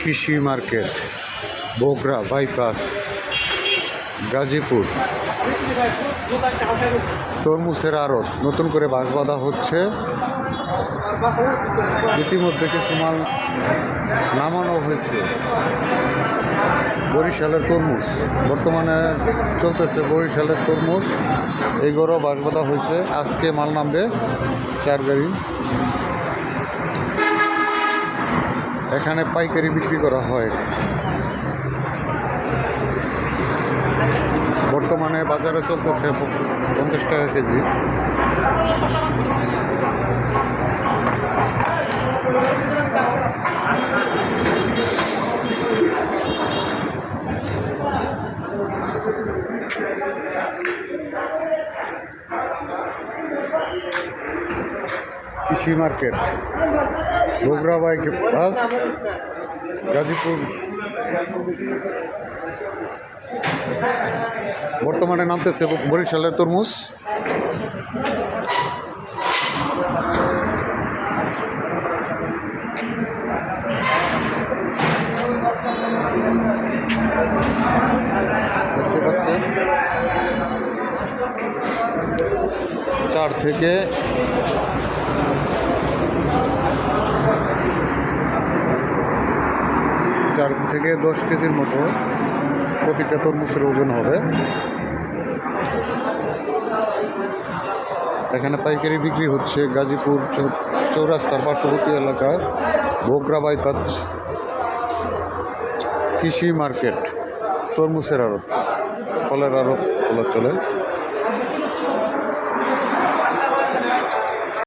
কৃষি market, Bogura bypass, Gazipur. তরমুজের আড়ত নতুন করে বাঁশ বাঁধা হচ্ছে। ইতিমধ্যে কিছু মাল নামানো হয়েছে। বরিশালের তরমুজ বর্তমানে চলতেছে, বরিশালের তরমুজ এইগুলো বাঁশ বাঁধা হয়েছে। আজকে মাল নামবে 4 গাড়ি। এখানে পাইকারি বিক্রি করা হয়। বর্তমানে বাজারে চলতেছে 50 টাকা কেজি। কৃষি মার্কেট, বগুড়া বাইপাস, গাজীপুর। বর্তমানে নামতেছে বরিশালের তরমুজ। দেখতে পাচ্ছেন 4 থেকে 10 কেজির মতো প্রতিটা তরমুজের ওজন হবে। এখানে পাইকারি বিক্রি হচ্ছে গাজীপুর চৌরাস্তার পার্শ্ববর্তী এলাকার বগুড়া বাইপাস কৃষি মার্কেট। তরমুজের আড়ত, ফলের আড়ত বলা চলে।